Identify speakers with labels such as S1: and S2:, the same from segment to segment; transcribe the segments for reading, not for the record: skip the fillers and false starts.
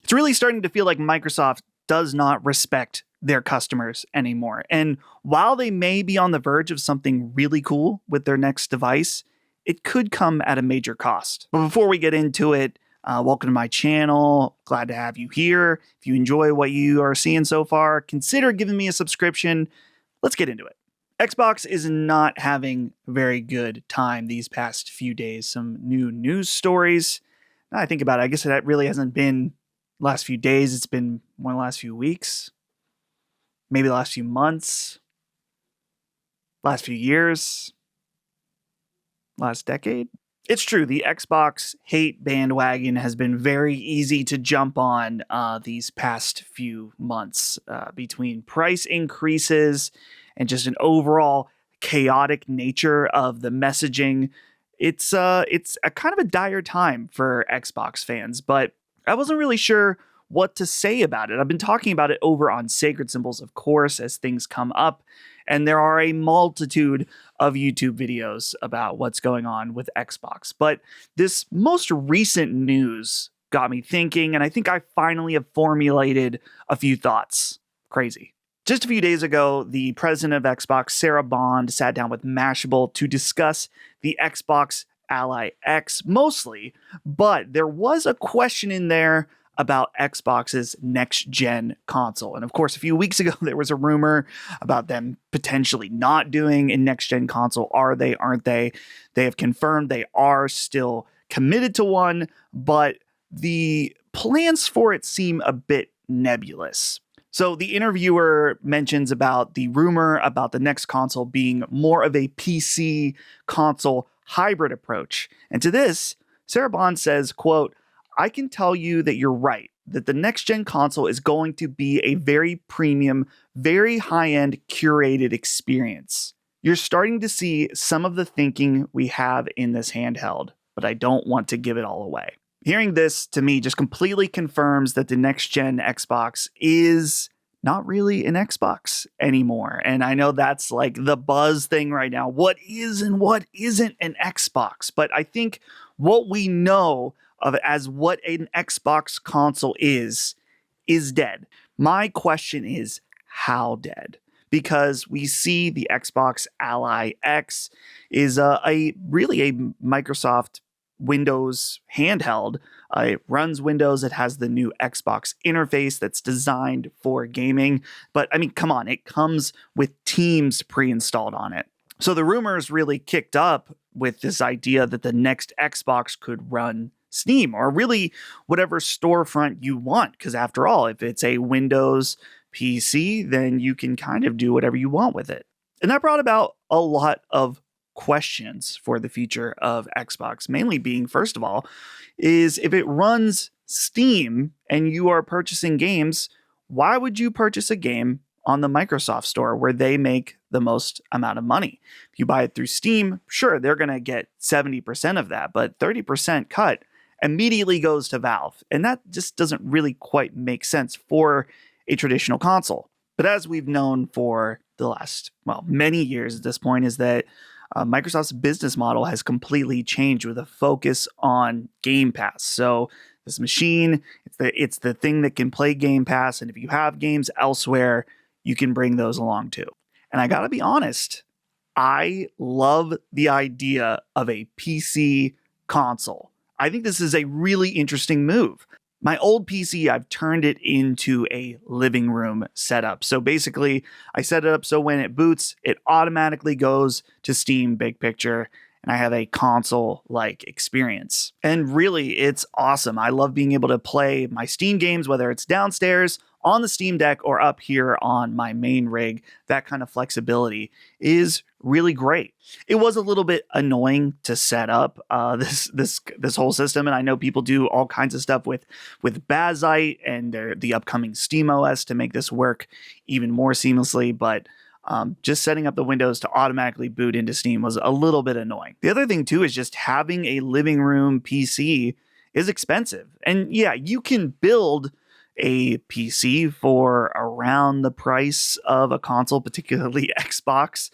S1: It's really starting to feel like Microsoft does not respect their customers anymore. And while they may be on the verge of something really cool with their next device, it could come at a major cost. But before we get into it, welcome to my channel. Glad to have you here. If you enjoy what you are seeing so far, consider giving me a subscription. Let's get into it. Xbox is not having a very good time these past few days. Some new news stories. Now I think about it, I guess that really hasn't been the last few days. It's been one of the last few weeks, maybe the last few months, last few years, last decade. It's true, the Xbox hate bandwagon has been very easy to jump on these past few months between price increases and just an overall chaotic nature of the messaging. It's a kind of a dire time for Xbox fans, but I wasn't really sure what to say about it. I've been talking about it over on Sacred Symbols, of course, as things come up, and there are a multitude of YouTube videos about what's going on with Xbox. But this most recent news got me thinking, and I think I finally have formulated a few thoughts. Crazy. Just a few days ago, the president of Xbox, Sarah Bond, sat down with Mashable to discuss the Xbox Ally X mostly, but there was a question in there about Xbox's next-gen console. And of course, a few weeks ago, there was a rumor about them potentially not doing a next-gen console. Are they, aren't they? They have confirmed they are still committed to one, but the plans for it seem a bit nebulous. So the interviewer mentions about the rumor about the next console being more of a PC console hybrid approach. And to this, Sarah Bond says, quote, "I can tell you that you're right, that the next-gen console is going to be a very premium, very high-end curated experience. You're starting to see some of the thinking we have in this handheld, but I don't want to give it all away." Hearing this, to me, just completely confirms that the next-gen Xbox is not really an Xbox anymore. And I know that's like the buzz thing right now. What is and what isn't an Xbox? But I think what we know of as what an Xbox console is dead. My question is, how dead? Because we see the Xbox Ally X is really a Microsoft Windows handheld. It runs Windows. It has the new Xbox interface that's designed for gaming. But I mean, come on, it comes with Teams pre-installed on it. So the rumors really kicked up with this idea that the next Xbox could run Steam or really whatever storefront you want. Because after all, if it's a Windows PC, then you can kind of do whatever you want with it. And that brought about a lot of questions for the future of Xbox, mainly being, first of all, is if it runs Steam and you are purchasing games, why would you purchase a game on the Microsoft Store where they make the most amount of money? If you buy it through Steam, sure, they're going to get 70% of that, but 30% cut immediately goes to Valve. And that just doesn't really quite make sense for a traditional console. But as we've known for the last, many years at this point, is that Microsoft's business model has completely changed with a focus on Game Pass. So this machine, it's the thing that can play Game Pass, and if you have games elsewhere, you can bring those along too. And I gotta be honest, I love the idea of a PC console. I think this is a really interesting move. My old PC, I've turned it into a living room setup. So basically, I set it up so when it boots, it automatically goes to Steam Big Picture, and I have a console-like experience. And really, it's awesome. I love being able to play my Steam games, whether it's downstairs, on the Steam Deck, or up here on my main rig. That kind of flexibility is really great. It was a little bit annoying to set up this whole system, and I know people do all kinds of stuff with Bazite and the upcoming SteamOS to make this work even more seamlessly, but just setting up the windows to automatically boot into Steam was a little bit annoying. The other thing too is just having a living room PC is expensive, and yeah, you can build a PC for around the price of a console, particularly Xbox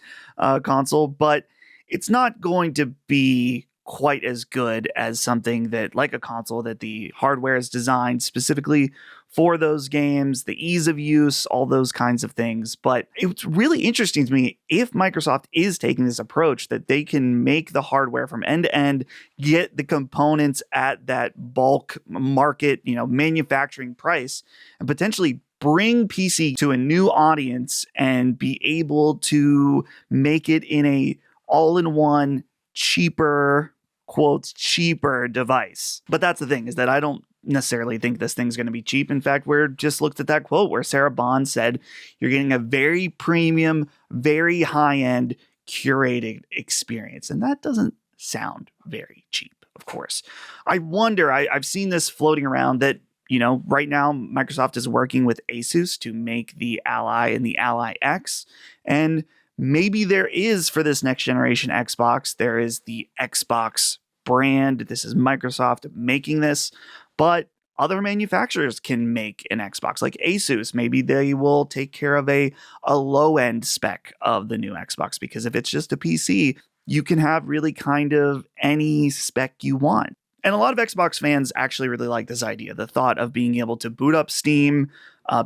S1: console, but it's not going to be quite as good as something that, like a console, that the hardware is designed specifically for those games, the ease of use, all those kinds of things. But it's really interesting to me if Microsoft is taking this approach that they can make the hardware from end to end, get the components at that bulk market, manufacturing price, and potentially bring PC to a new audience and be able to make it in a all-in-one cheaper, quotes, cheaper device. But that's the thing, is that I don't necessarily think this thing's going to be cheap. In fact, we're just looked at that quote where Sarah Bond said you're getting a very premium, very high-end curated experience. And that doesn't sound very cheap, of course. I wonder, I've seen this floating around that, right now Microsoft is working with Asus to make the Ally and the Ally X. And maybe there is, for this next generation Xbox, there is the Xbox brand. This is Microsoft making this, but other manufacturers can make an Xbox, like Asus. Maybe they will take care of a low-end spec of the new Xbox, because if it's just a PC, you can have really kind of any spec you want. And a lot of Xbox fans actually really like this idea, the thought of being able to boot up Steam,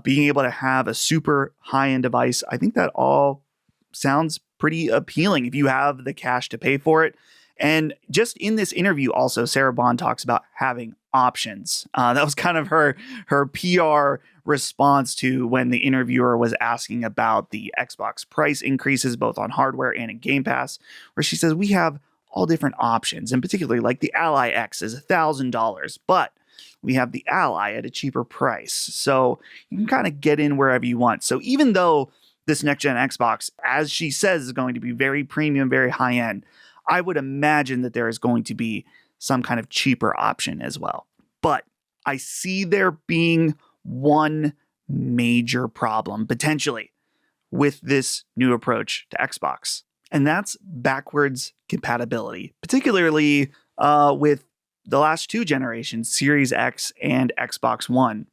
S1: being able to have a super high-end device. I think that all sounds pretty appealing if you have the cash to pay for it. And just in this interview also, Sarah Bond talks about having options. That was kind of her PR response to when the interviewer was asking about the Xbox price increases, both on hardware and in Game Pass, where she says, we have all different options, and particularly like the Ally X is $1,000, but we have the Ally at a cheaper price. So you can kind of get in wherever you want. So even though this next-gen Xbox, as she says, is going to be very premium, very high-end, I would imagine that there is going to be some kind of cheaper option as well. But I see there being one major problem, potentially, with this new approach to Xbox, and that's backwards compatibility, particularly with the last two generations, Series X and Xbox One.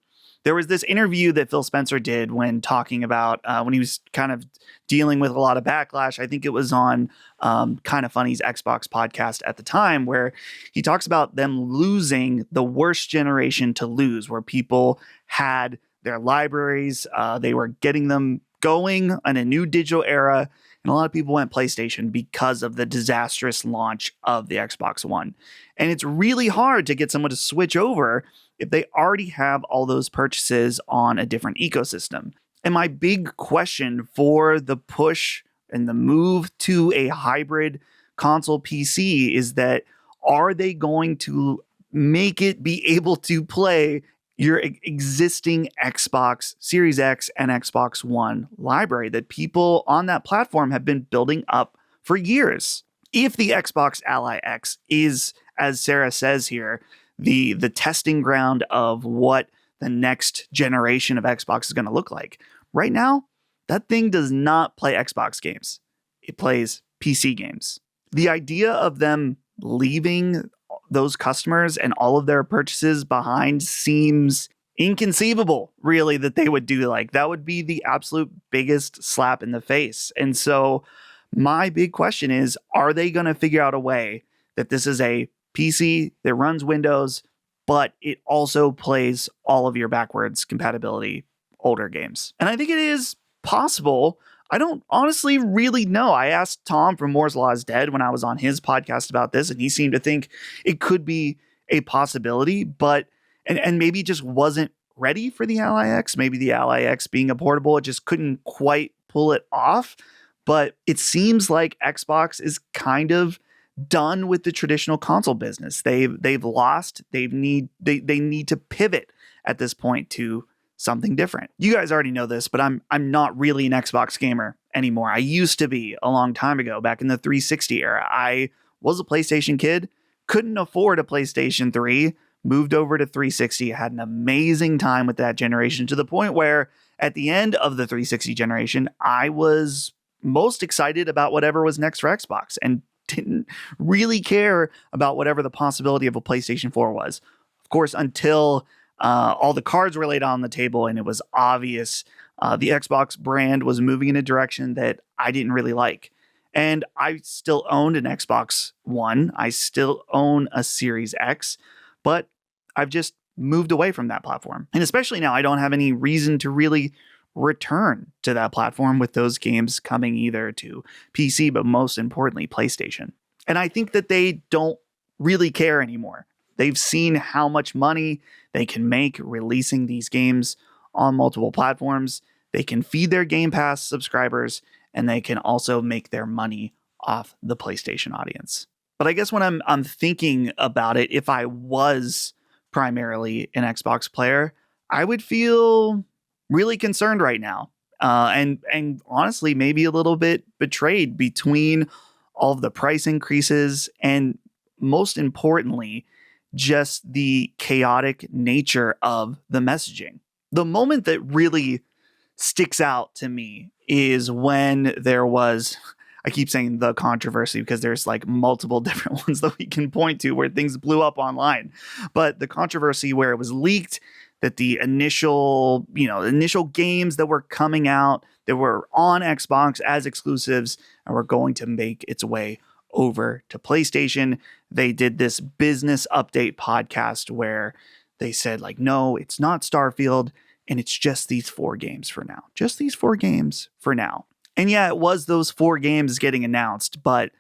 S1: There was this interview that Phil Spencer did when talking about when he was kind of dealing with a lot of backlash. I think it was on Kind of Funny's Xbox podcast at the time, where he talks about them losing the worst generation to lose, where people had their libraries, they were getting them going in a new digital era. And a lot of people went PlayStation because of the disastrous launch of the Xbox One. And it's really hard to get someone to switch over if they already have all those purchases on a different ecosystem. And my big question for the push and the move to a hybrid console PC is that, are they going to make it be able to play your existing Xbox Series X and Xbox One library that people on that platform have been building up for years? If the Xbox Ally X is, as Sarah says here, the testing ground of what the next generation of Xbox is going to look like, right now, that thing does not play Xbox games. It plays PC games. The idea of them leaving those customers and all of their purchases behind seems inconceivable, really, that they would do. Like, that would be the absolute biggest slap in the face. And so my big question is, are they going to figure out a way that this is a PC that runs Windows, but it also plays all of your backwards compatibility older games? And I think it is possible. I don't honestly really know. I asked Tom from Moore's Law is Dead when I was on his podcast about this, and he seemed to think it could be a possibility, but and maybe just wasn't ready for the Ally X. Maybe the Ally X being a portable, it just couldn't quite pull it off. But it seems like Xbox is kind of done with the traditional console business. They've lost. They need to pivot at this point to something different. You guys already know this, but I'm not really an Xbox gamer anymore. I used to be a long time ago, back in the 360 era. I was a PlayStation kid, couldn't afford a PlayStation 3, moved over to 360, had an amazing time with that generation, to the point where at the end of the 360 generation, I was most excited about whatever was next for Xbox and didn't really care about whatever the possibility of a PlayStation 4 was. Of course, until all the cards were laid on the table and it was obvious the Xbox brand was moving in a direction that I didn't really like. And I still owned an Xbox One. I still own a Series X, but I've just moved away from that platform. And especially now, I don't have any reason to really return to that platform with those games coming either to PC, but most importantly, PlayStation. And I think that they don't really care anymore. They've seen how much money they can make releasing these games on multiple platforms. They can feed their Game Pass subscribers, and they can also make their money off the PlayStation audience. But I guess when I'm thinking about it, if I was primarily an Xbox player, I would feel really concerned right now. And honestly, maybe a little bit betrayed between all of the price increases and, most importantly, just the chaotic nature of the messaging. The moment that really sticks out to me is when there was, I keep saying the controversy because there's like multiple different ones that we can point to where things blew up online. But the controversy where it was leaked that the initial games that were coming out that were on Xbox as exclusives and were going to make its way over to PlayStation. They did this business update podcast where they said, like, no, it's not Starfield, and it's just these 4 games for now. Just these 4 games for now. And yeah, it was those 4 games getting announced, but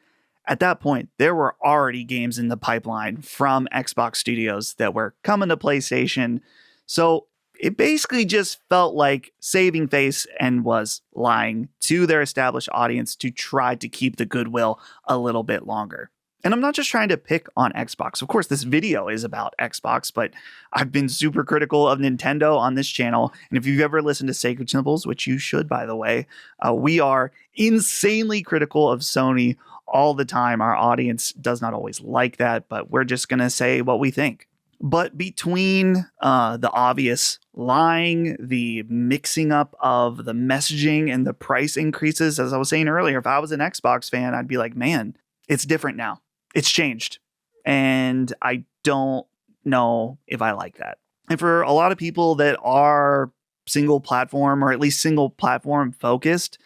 S1: at that point, there were already games in the pipeline from Xbox Studios that were coming to PlayStation. So it basically just felt like saving face and was lying to their established audience to try to keep the goodwill a little bit longer. And I'm not just trying to pick on Xbox. Of course, this video is about Xbox, but I've been super critical of Nintendo on this channel. And if you've ever listened to Sacred Symbols, which you should, by the way, we are insanely critical of Sony all the time. Our audience does not always like that, but we're just going to say what we think. But between the obvious lying, the mixing up of the messaging and the price increases, as I was saying earlier, if I was an Xbox fan, I'd be like, man, it's different now. It's changed. And I don't know if I like that. And for a lot of people that are single platform or at least single platform focused,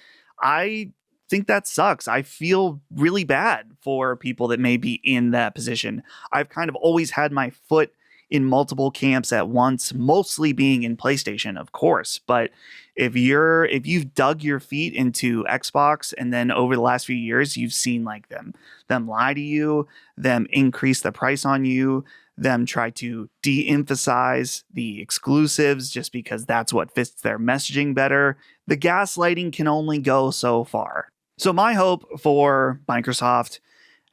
S1: I think that sucks. I feel really bad for people that may be in that position. I've kind of always had my foot in multiple camps at once, mostly being in PlayStation, of course. But if you've dug your feet into Xbox and then over the last few years, you've seen like them lie to you, them increase the price on you, them try to de-emphasize the exclusives just because that's what fits their messaging better, the gaslighting can only go so far. So my hope for Microsoft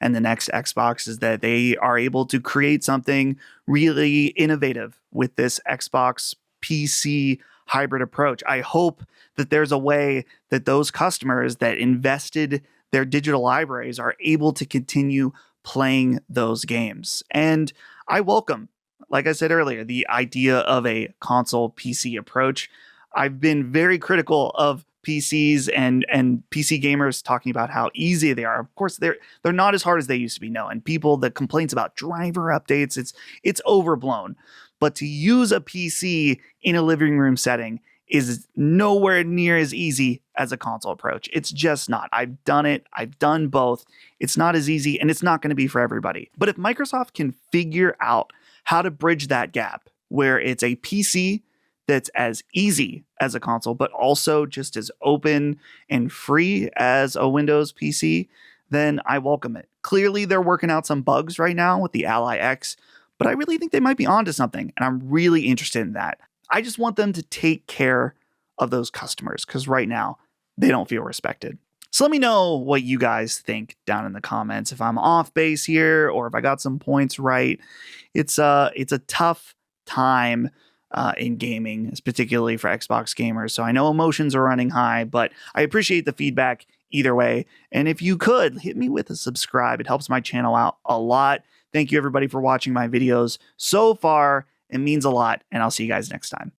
S1: and the next Xbox is that they are able to create something really innovative with this Xbox PC hybrid approach. I hope that there's a way that those customers that invested their digital libraries are able to continue playing those games. And I welcome, like I said earlier, the idea of a console PC approach. I've been very critical of PCs and PC gamers talking about how easy they are. Of course, they're not as hard as they used to be. No, and people that complaints about driver updates, it's overblown. But to use a PC in a living room setting is nowhere near as easy as a console approach. It's just not. I've done it. I've done both. It's not as easy, and it's not going to be for everybody. But if Microsoft can figure out how to bridge that gap where it's a PC that's as easy as a console, but also just as open and free as a Windows PC, then I welcome it. Clearly, they're working out some bugs right now with the Ally X, but I really think they might be onto something, and I'm really interested in that. I just want them to take care of those customers because right now they don't feel respected. So let me know what you guys think down in the comments. If I'm off base here or if I got some points right. It's a tough time in gaming, particularly for Xbox gamers. So I know emotions are running high, but I appreciate the feedback either way. And if you could, hit me with a subscribe. It helps my channel out a lot. Thank you everybody for watching my videos so far. It means a lot, and I'll see you guys next time.